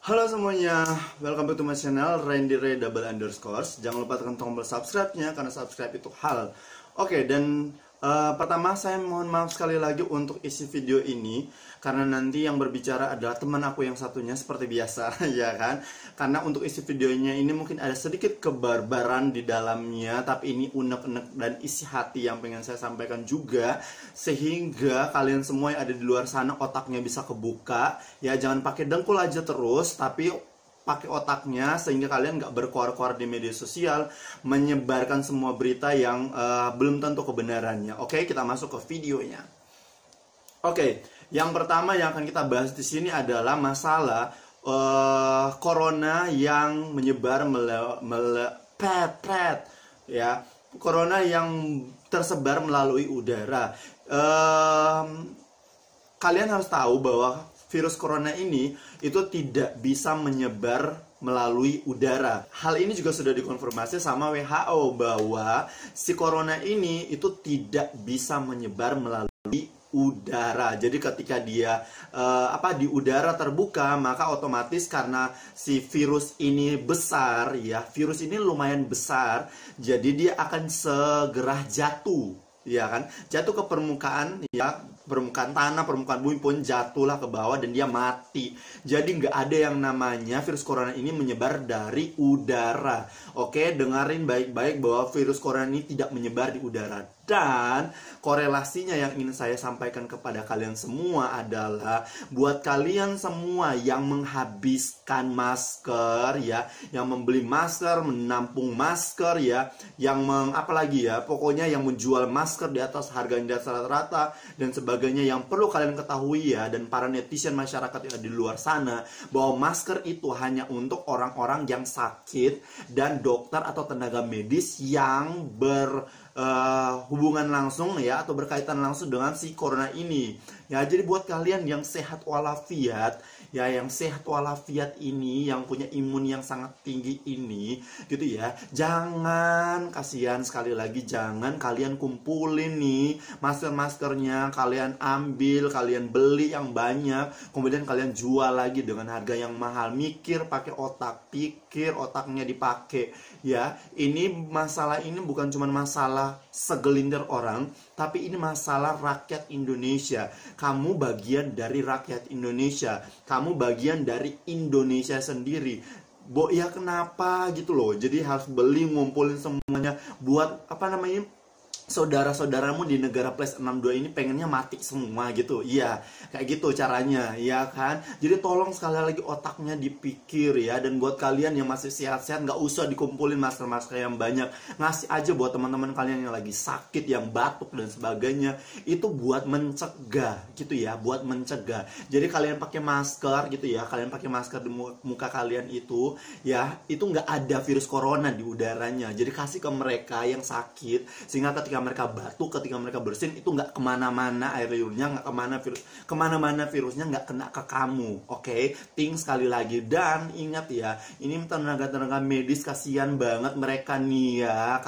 Halo semuanya, welcome back to my channel Randy_Ray__. Jangan lupa tekan tombol subscribe-nya karena subscribe itu hal. Oke, dan pertama saya mohon maaf sekali lagi untuk isi video ini karena nanti yang berbicara adalah teman aku yang satunya seperti biasa ya kan. Karena untuk isi videonya ini mungkin ada sedikit kebarbaran di dalamnya, tapi ini unek-unek dan isi hati yang pengen saya sampaikan juga, sehingga kalian semua yang ada di luar sana otaknya bisa kebuka ya. Jangan pakai dengkul aja terus, tapi pakai otaknya sehingga kalian nggak berkoar-koar di media sosial menyebarkan semua berita yang belum tentu kebenarannya. Oke, kita masuk ke videonya. Oke, yang pertama yang akan kita bahas di sini adalah masalah corona yang menyebar ya, corona yang tersebar melalui udara. Kalian harus tahu bahwa virus corona ini itu tidak bisa menyebar melalui udara. Hal ini juga sudah dikonfirmasi sama WHO bahwa si corona ini itu tidak bisa menyebar melalui udara. Jadi ketika dia di udara terbuka, maka otomatis karena si virus ini besar ya, virus ini lumayan besar, jadi dia akan segera jatuh. Ya kan, jatuh ke permukaan ya, permukaan tanah, permukaan bumi pun jatuhlah ke bawah dan dia mati. Jadi nggak ada yang namanya virus corona ini menyebar dari udara. Oke, dengerin baik-baik bahwa virus corona ini tidak menyebar di udara. Dan korelasinya yang ingin saya sampaikan kepada kalian semua adalah buat kalian semua yang menghabiskan masker ya, yang membeli masker, menampung masker ya, yang pokoknya yang menjual masker di atas harga yang di atas rata-rata dan sebagainya. Yang perlu kalian ketahui ya, dan para netizen masyarakat yang ada di luar sana, bahwa masker itu hanya untuk orang-orang yang sakit dan dokter atau tenaga medis yang hubungan langsung ya, atau berkaitan langsung dengan si corona ini ya. Jadi buat kalian yang sehat walafiat ya, yang sehat walafiat ini, yang punya imun yang sangat tinggi ini gitu ya, jangan, kasihan sekali lagi, jangan kalian kumpulin nih masker-maskernya, kalian ambil, kalian beli yang banyak, kemudian kalian jual lagi dengan harga yang mahal. Mikir pakai otak, pikir otaknya dipakai ya. Ini masalah ini bukan cuma masalah segelintir orang, tapi ini masalah rakyat Indonesia. Kamu bagian dari rakyat Indonesia, kamu bagian dari Indonesia sendiri. Ya kenapa gitu loh. Jadi harus beli, ngumpulin semuanya buat saudara-saudaramu di negara plus 62 ini pengennya mati semua gitu. Iya, kayak gitu caranya, ya kan? Jadi tolong sekali lagi otaknya dipikir ya. Dan buat kalian yang masih sehat-sehat, nggak usah dikumpulin masker-masker yang banyak. Ngasih aja buat teman-teman kalian yang lagi sakit, yang batuk dan sebagainya. Itu buat mencegah gitu ya, buat mencegah. Jadi kalian pakai masker gitu ya, kalian pakai masker di muka kalian itu ya, itu nggak ada virus corona di udaranya. Jadi kasih ke mereka yang sakit, sehingga ketika mereka batuk, ketika mereka bersin, itu nggak kemana-mana air liurnya, nggak kemana-mana virusnya nggak kena ke kamu. Oke, ting sekali lagi. Dan ingat ya, ini tenaga-tenaga medis, kasihan banget mereka nih ya,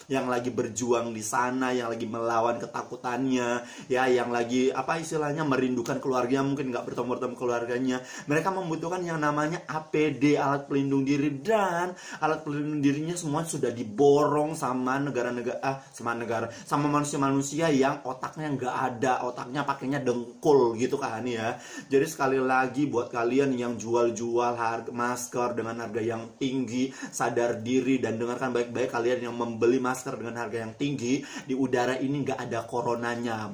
yang lagi berjuang di sana, yang lagi melawan ketakutannya ya, yang lagi istilahnya merindukan keluarga, mungkin nggak bertemu keluarganya. Mereka membutuhkan yang namanya APD, alat pelindung diri, dan alat pelindung dirinya semua sudah diborong sama sama manusia-manusia yang otaknya nggak ada, otaknya pakainya dengkul gitu kan ya. Jadi sekali lagi buat kalian yang jual-jual masker dengan harga yang tinggi, sadar diri dan dengarkan baik-baik. Kalian yang membeli masker dengan harga yang tinggi, di udara ini nggak ada coronanya.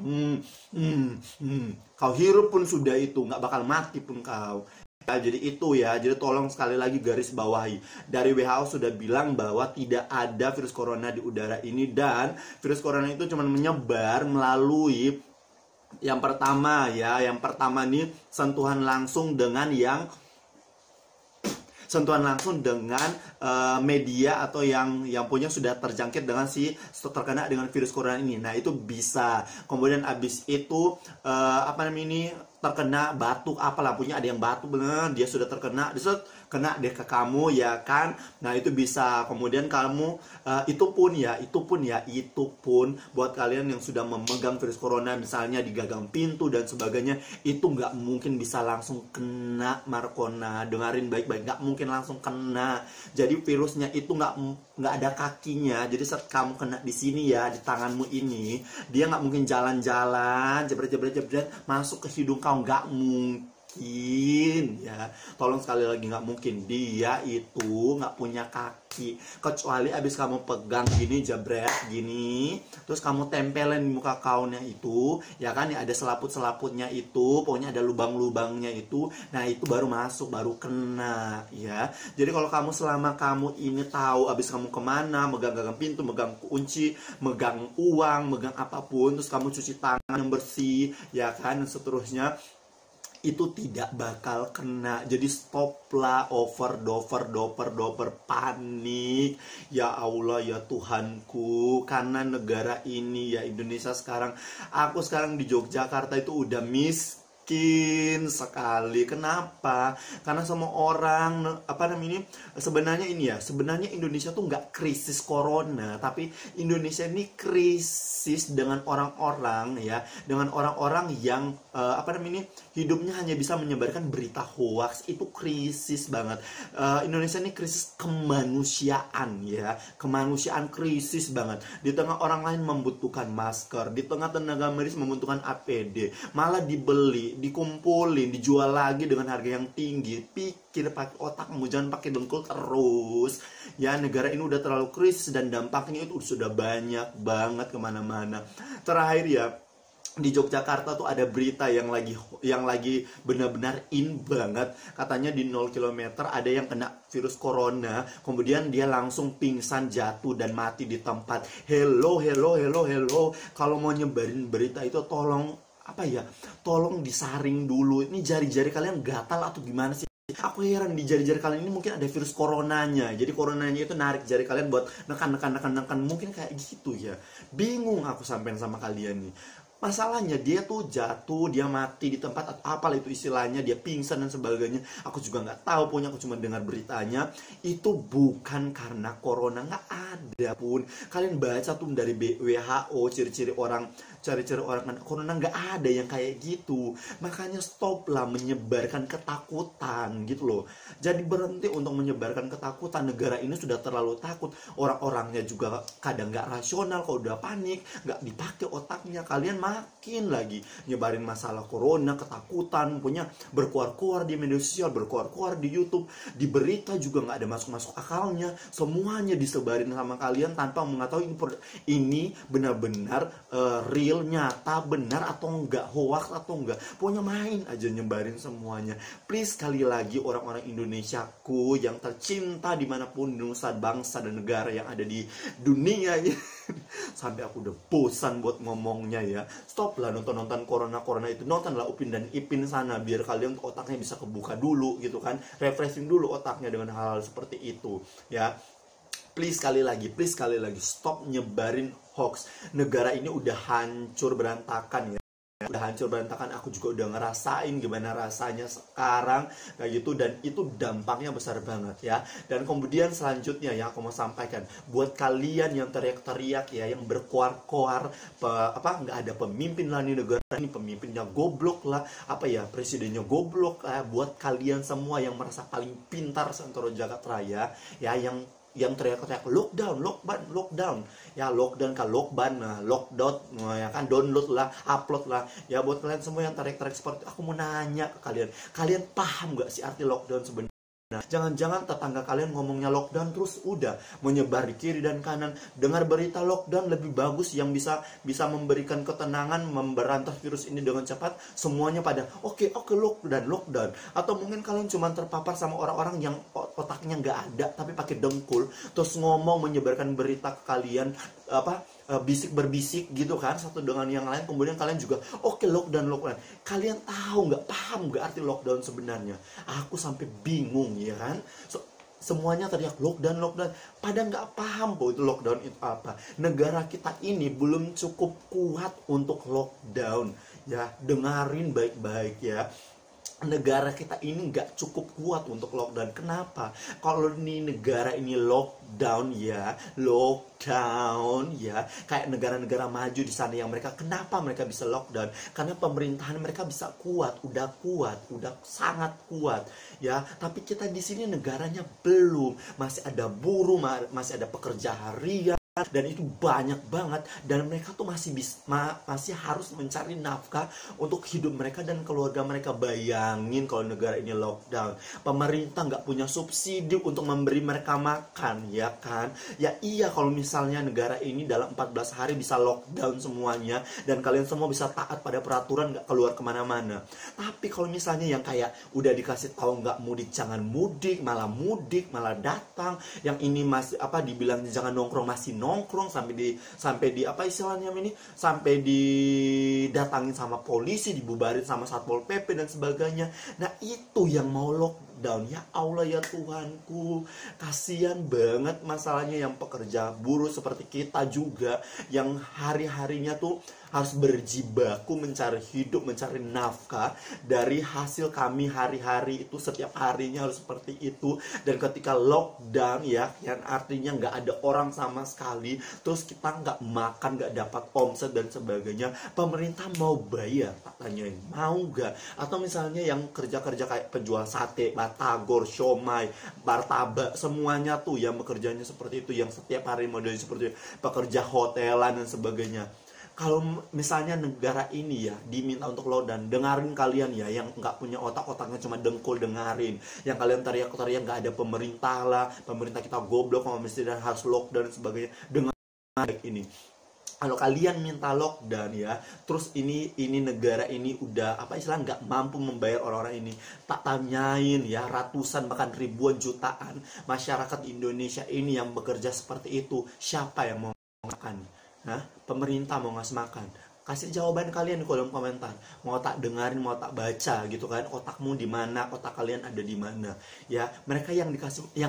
Kau hirup pun sudah itu, nggak bakal mati pun kau. Ya, jadi itu ya, jadi tolong sekali lagi garis bawahi. Dari WHO sudah bilang bahwa tidak ada virus corona di udara ini, dan virus corona itu cuma menyebar melalui yang pertama nih sentuhan langsung dengan media atau yang punya sudah terjangkit dengan terkena dengan virus corona ini. Nah, itu bisa. Kemudian abis itu terkena batuk apalah, punya ada yang batuk bener, dia sudah terkena, dia kena deh ke kamu ya kan. Nah itu bisa, kemudian kamu itu pun buat kalian yang sudah memegang virus corona, misalnya di gagang pintu dan sebagainya, itu nggak mungkin bisa langsung kena Markona. Dengerin baik-baik, nggak mungkin langsung kena. Jadi virusnya itu nggak ada kakinya. Jadi saat kamu kena di sini ya, di tanganmu ini, dia nggak mungkin jalan-jalan jebret masuk ke hidung kamu, nggak mungkin ya. Tolong sekali lagi, nggak mungkin. Dia itu nggak punya kaki, kecuali abis kamu pegang gini, jebret gini, terus kamu tempelin di muka kaunnya itu ya kan, ya ada selaput-selaputnya itu, pokoknya ada lubang-lubangnya itu. Nah itu baru masuk, baru kena ya. Jadi kalau kamu selama kamu ini tahu abis kamu kemana, megang gagang pintu, megang kunci, megang uang, megang apapun, terus kamu cuci tangan yang bersih ya kan, dan seterusnya, itu tidak bakal kena. Jadi stoplah doper panik. Ya Allah ya Tuhanku, karena negara ini ya Indonesia sekarang, aku sekarang di Yogyakarta itu udah miskin sekali. Kenapa? Karena semua orang sebenarnya Indonesia tuh nggak krisis corona, tapi Indonesia ini krisis dengan orang-orang ya, dengan orang-orang yang hidupnya hanya bisa menyebarkan berita hoax. Itu krisis banget. Indonesia ini krisis kemanusiaan ya, kemanusiaan krisis banget. Di tengah orang lain membutuhkan masker, di tengah tenaga medis membutuhkan APD, malah dibeli, dikumpulin, dijual lagi dengan harga yang tinggi. Pikir pakai otakmu, jangan pakai dengkul terus ya. Negara ini udah terlalu krisis dan dampaknya itu sudah banyak banget kemana-mana. Terakhir ya, di Yogyakarta tuh ada berita yang lagi benar-benar in banget. Katanya di 0 km ada yang kena virus corona, kemudian dia langsung pingsan, jatuh dan mati di tempat. Hello. Kalau mau nyebarin berita itu tolong tolong disaring dulu. Ini jari-jari kalian gatal atau gimana sih? Aku heran, di jari-jari kalian ini mungkin ada virus coronanya. Jadi coronanya itu narik jari kalian buat nekan. Mungkin kayak gitu ya. Bingung aku sampein sama kalian nih. Masalahnya dia tuh jatuh, dia mati di tempat atau apalah itu istilahnya, dia pingsan dan sebagainya. Aku juga nggak tahu, punya aku cuma dengar beritanya. Itu bukan karena corona, nggak ada pun. Kalian baca tuh dari WHO ciri-ciri orang kena corona, nggak ada yang kayak gitu. Makanya stoplah menyebarkan ketakutan gitu loh. Jadi berhenti untuk menyebarkan ketakutan. Negara ini sudah terlalu takut. Orang-orangnya juga kadang nggak rasional. Kalau udah panik, nggak dipakai otaknya. Kalian makin lagi nyebarin masalah corona, ketakutan, punya berkuar-kuar di media sosial, berkuar-kuar di YouTube, di berita juga nggak ada masuk-masuk akalnya. Semuanya disebarin sama kalian tanpa mengetahui ini benar-benar real, nyata, benar atau enggak, hoax atau enggak. Pokoknya main aja nyebarin semuanya. Please, sekali lagi orang-orang Indonesiaku yang tercinta dimanapun, nusa bangsa dan negara yang ada di dunia ini. Sampai aku udah bosan buat ngomongnya ya. Stop lah nonton corona itu. Nontonlah Upin dan Ipin sana, biar kalian otaknya bisa kebuka dulu gitu kan. Refreshing dulu otaknya dengan hal-hal seperti itu ya. Please sekali lagi stop nyebarin hoax. Negara ini udah hancur berantakan ya. Udah hancur berantakan, aku juga udah ngerasain gimana rasanya sekarang kayak gitu, dan itu dampaknya besar banget ya. Dan kemudian selanjutnya yang aku mau sampaikan buat kalian yang teriak-teriak ya, yang berkoar-koar nggak ada pemimpin lah nih negara ini, pemimpinnya goblok lah, presidennya goblok. Buat kalian semua yang merasa paling pintar seantero jagat raya ya, yang teriak-teriak lockdown ya, lockdown kan lockban, lockdown ya kan, download lah, upload lah ya. Buat kalian semua yang teriak-teriak seperti itu, aku mau nanya ke kalian paham gak sih arti lockdown sebenarnya? Jangan-jangan tetangga kalian ngomongnya lockdown terus udah menyebar di kiri dan kanan. Dengar berita lockdown lebih bagus, yang bisa memberikan ketenangan, memberantas virus ini dengan cepat. Semuanya pada oke, lockdown. Atau mungkin kalian cuma terpapar sama orang-orang yang otaknya nggak ada tapi pakai dengkul, terus ngomong menyebarkan berita ke kalian, bisik berbisik gitu kan, satu dengan yang lain. Kemudian kalian juga lockdown. Kalian tahu nggak, paham nggak arti lockdown sebenarnya? Aku sampai bingung ya kan. Semuanya teriak lockdown, pada nggak paham itu lockdown itu apa. Negara kita ini belum cukup kuat untuk lockdown Ya, dengarin baik-baik ya. Negara kita ini nggak cukup kuat untuk lockdown. Kenapa? Kalau di negara ini lockdown ya, kayak negara-negara maju di sana yang mereka, kenapa mereka bisa lockdown? Karena pemerintahan mereka bisa kuat, udah sangat kuat ya. Tapi kita di sini negaranya belum, masih ada buruh, masih ada pekerja harian, dan itu banyak banget, dan mereka tuh masih harus mencari nafkah untuk hidup mereka dan keluarga mereka. Bayangin kalau negara ini lockdown, pemerintah nggak punya subsidi untuk memberi mereka makan, ya kan? Ya iya, kalau misalnya negara ini dalam 14 hari bisa lockdown semuanya dan kalian semua bisa taat pada peraturan, nggak keluar kemana-mana. Tapi kalau misalnya yang kayak udah dikasih tahu nggak mudik, jangan mudik, malah datang, yang ini masih dibilang jangan nongkrong, masih nongkrong sampai di apa istilahnya ini, sampai didatangin sama polisi, dibubarin sama Satpol PP dan sebagainya. Nah, itu yang mau lockdown. Ya Allah ya Tuhanku, kasihan banget masalahnya yang pekerja buruh seperti kita juga, yang hari-harinya tuh harus berjibaku mencari hidup, mencari nafkah dari hasil kami hari-hari itu, setiap harinya harus seperti itu. Dan ketika lockdown ya, yang artinya nggak ada orang sama sekali, terus kita nggak makan, nggak dapat omset dan sebagainya, pemerintah mau bayar? Tak tanyain, mau nggak? Atau misalnya yang kerja-kerja kayak penjual sate, batagor, siomay, martabak, semuanya tuh yang bekerjanya seperti itu, yang setiap hari modelnya seperti itu, pekerja hotelan dan sebagainya. Kalau misalnya negara ini ya diminta untuk lockdown, dengarin kalian ya, yang nggak punya otaknya cuma dengkul, dengarin. Yang kalian teriak-teriak nggak ada pemerintah lah, pemerintah kita goblok, mesti dan harus lockdown dan sebagainya. Dengar baik ini. Kalau kalian minta lockdown ya, terus ini negara ini udah nggak mampu membayar orang-orang ini, tak tanyain ya, ratusan bahkan ribuan jutaan masyarakat Indonesia ini yang bekerja seperti itu, siapa yang mau makan? Nah, pemerintah mau ngasih makan? Kasih jawaban kalian di kolom komentar. Mau tak dengarin, mau tak baca gitu kan? Otakmu di mana? Otak kalian ada di mana? Ya, mereka yang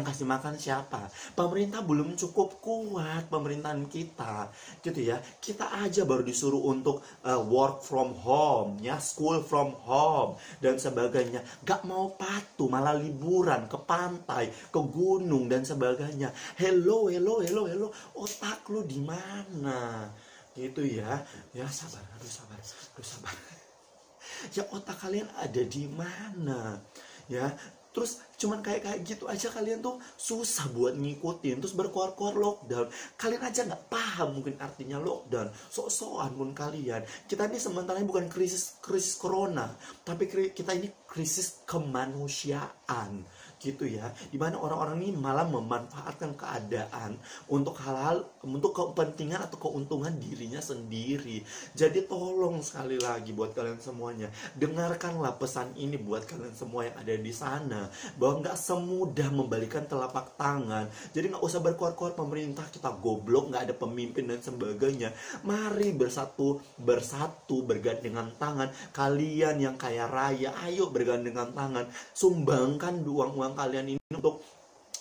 kasih makan siapa? Pemerintah belum cukup kuat, pemerintahan kita, gitu ya. Kita aja baru disuruh untuk work from home, ya, school from home dan sebagainya. Gak mau patuh, malah liburan ke pantai, ke gunung dan sebagainya. Hello, otak lu di mana? Gitu ya, sabar, sabar. Ya, otak kalian ada di mana? Ya, terus cuman kayak gitu aja kalian tuh susah buat ngikutin, terus berkuar-kuar lockdown. Kalian aja nggak paham mungkin artinya lockdown, sok-sokan pun kalian. Kita ini sementara bukan krisis corona, tapi kita ini krisis kemanusiaan, gitu ya, dimana orang-orang ini malah memanfaatkan keadaan untuk hal-hal, untuk kepentingan atau keuntungan dirinya sendiri. Jadi tolong sekali lagi buat kalian semuanya, dengarkanlah pesan ini buat kalian semua yang ada di sana, bahwa nggak semudah membalikan telapak tangan. Jadi nggak usah berkuar-kuar pemerintah kita goblok, nggak ada pemimpin dan sebagainya. Mari bersatu bergandengan tangan. Kalian yang kaya raya, ayo bergandengan tangan, sumbangkan uang kalian ini untuk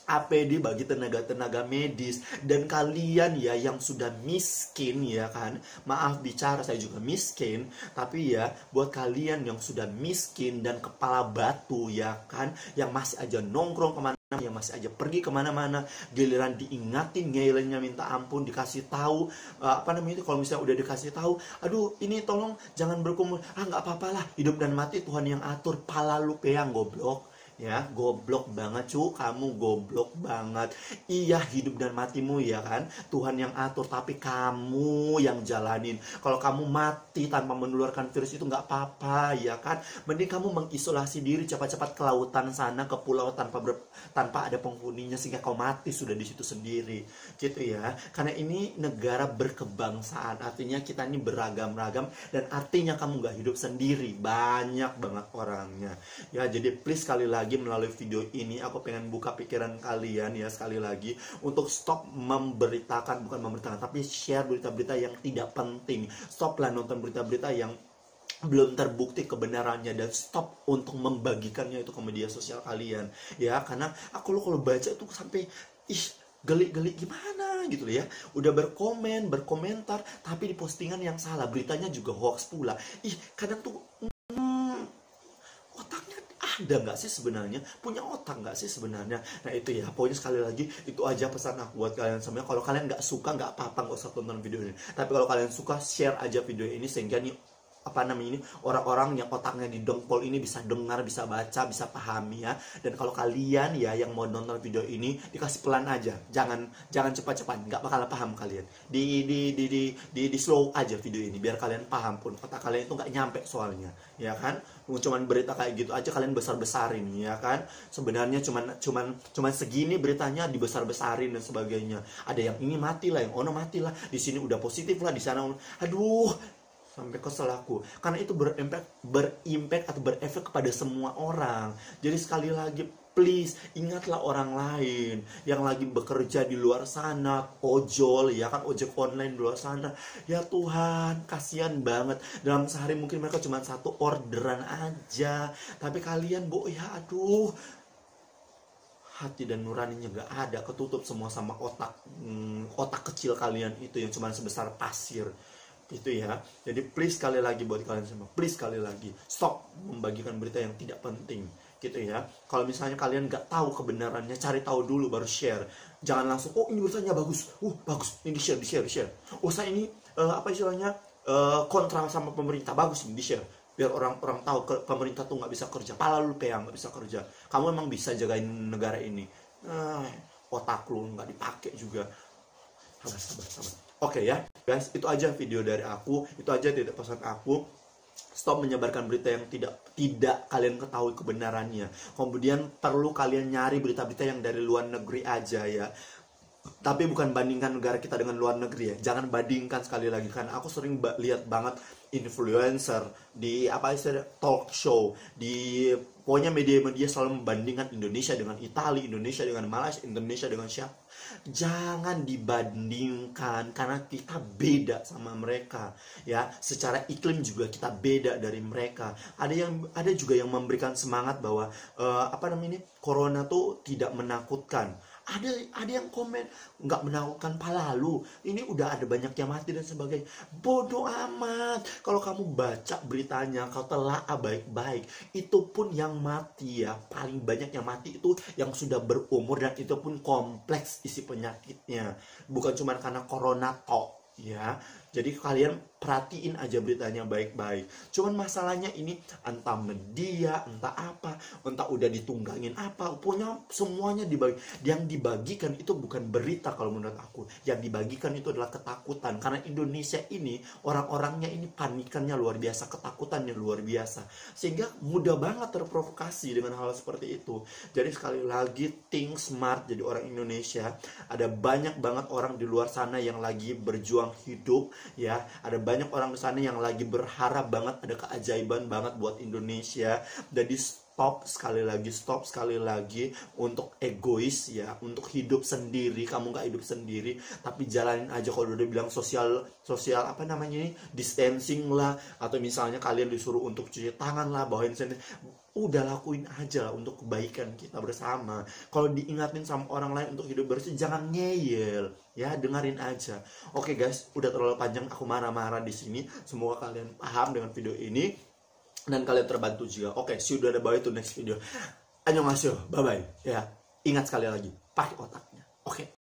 APD bagi tenaga-tenaga medis. Dan kalian ya yang sudah miskin ya kan, maaf bicara saya juga miskin, tapi ya buat kalian yang sudah miskin dan kepala batu ya kan, yang masih aja nongkrong kemana, yang masih aja pergi kemana-mana, giliran diingatin ngelennya minta ampun, dikasih tahu kalau misalnya udah dikasih tahu, aduh ini tolong jangan berkumpul, nggak apa-apa lah, hidup dan mati Tuhan yang atur, pala lu peang goblok. Ya, goblok banget kamu goblok banget. Iya, hidup dan matimu ya kan Tuhan yang atur, tapi kamu yang jalanin. Kalau kamu mati tanpa menularkan virus itu nggak apa-apa ya kan, mending kamu mengisolasi diri cepat-cepat ke lautan sana, ke pulau tanpa ada penghuninya, sehingga kau mati sudah di situ sendiri, gitu ya. Karena ini negara berkebangsaan, artinya kita ini beragam-ragam, dan artinya kamu nggak hidup sendiri, banyak banget orangnya ya. Jadi please, sekali lagi melalui video ini aku pengen buka pikiran kalian ya, sekali lagi, untuk stop bukan memberitakan, tapi share berita-berita yang tidak penting. Stoplah nonton berita-berita yang belum terbukti kebenarannya, dan stop untuk membagikannya itu ke media sosial kalian ya. Karena aku kalau baca itu sampai geli-geli gimana gitu loh ya, udah berkomentar tapi di postingan yang salah, beritanya juga hoax pula. Kadang tuh otaknya ada nggak sih sebenarnya, punya otak nggak sih sebenarnya. Nah itu ya, pokoknya sekali lagi itu aja pesan aku buat kalian semuanya. Kalau kalian nggak suka nggak apa-apa, nggak usah tonton video ini, tapi kalau kalian suka, share aja video ini sehingga nih ini orang-orang yang otaknya didongpol ini bisa dengar, bisa baca, bisa pahami ya. Dan kalau kalian ya yang mau nonton video ini, dikasih pelan aja, jangan cepat-cepat, nggak bakal paham kalian. Di slow aja video ini biar kalian paham, pun otak kalian itu nggak nyampe soalnya, ya kan. Cuman berita kayak gitu aja kalian besar-besarin, ya kan. Sebenarnya cuman segini beritanya dibesar-besarin dan sebagainya. Ada yang ini mati lah, yang ono mati lah, di sini udah positif lah, di sana aduh, sampai kesel aku, karena itu berimpact atau berefek kepada semua orang. Jadi sekali lagi, please ingatlah orang lain yang lagi bekerja di luar sana, ojol ya kan, ojek online di luar sana. Ya Tuhan, kasihan banget, dalam sehari mungkin mereka cuma satu orderan aja, tapi kalian ya aduh, hati dan nuraninya nggak ada, ketutup semua sama otak kecil kalian itu yang cuma sebesar pasir itu ya. Jadi please sekali lagi buat kalian semua, please sekali lagi stop membagikan berita yang tidak penting gitu ya. Kalau misalnya kalian nggak tahu kebenarannya, cari tahu dulu baru share. Jangan langsung ini beritanya bagus, bagus, ini di share. Saya ini apa istilahnya, kontra sama pemerintah, bagus, ini di share biar orang-orang tahu pemerintah tuh nggak bisa kerja. Pala lu peyang nggak bisa kerja, kamu emang bisa jagain negara ini, otak lu nggak dipakai juga. Sabar. Oke ya guys, itu aja video dari aku, itu aja tidak pesan aku. Stop menyebarkan berita yang tidak kalian ketahui kebenarannya. Kemudian perlu kalian nyari berita-berita yang dari luar negeri aja ya. Tapi bukan bandingkan negara kita dengan luar negeri ya. Jangan bandingkan, sekali lagi kan aku sering lihat banget influencer di talk show, di pokoknya media-media selalu membandingkan Indonesia dengan Italia, Indonesia dengan Malaysia, Indonesia dengan siapa. Jangan dibandingkan, karena kita beda sama mereka ya. Secara iklim juga kita beda dari mereka. Ada juga yang memberikan semangat bahwa corona tuh tidak menakutkan. Ada yang komen nggak menakutkan, palalu ini udah ada banyak yang mati dan sebagainya. Bodoh amat. Kalau kamu baca beritanya, kau telah baik-baik, itu pun yang mati ya, paling banyak yang mati itu yang sudah berumur, dan itu pun kompleks isi penyakitnya, bukan cuma karena corona tok ya. Jadi kalian perhatiin aja beritanya baik-baik. Cuman masalahnya ini entah media, entah apa, entah udah ditunggangin apa, punya semuanya dibagi. Yang dibagikan itu bukan berita kalau menurut aku. Yang dibagikan itu adalah ketakutan. Karena Indonesia ini orang-orangnya ini panikannya luar biasa, ketakutannya luar biasa. Sehingga mudah banget terprovokasi dengan hal seperti itu. Jadi sekali lagi, think smart jadi orang Indonesia. Ada banyak banget orang di luar sana yang lagi berjuang hidup ya. Ada banyak orang di sana yang lagi berharap banget ada keajaiban banget buat Indonesia. Jadi stop sekali lagi untuk egois ya, untuk hidup sendiri. Kamu nggak hidup sendiri, tapi jalanin aja. Kalau udah bilang social distancing lah, atau misalnya kalian disuruh untuk cuci tangan lah, bawain sendiri, udah lakuin aja lah untuk kebaikan kita bersama. Kalau diingatin sama orang lain untuk hidup bersih, jangan ngeyel ya, dengerin aja. Oke guys, udah terlalu panjang aku marah-marah di sini. Semoga kalian paham dengan video ini dan kalian terbantu juga. Oke, see you the bye to next video. Annyeonghaseyo, bye bye ya. Ingat sekali lagi, pakai otaknya. Oke.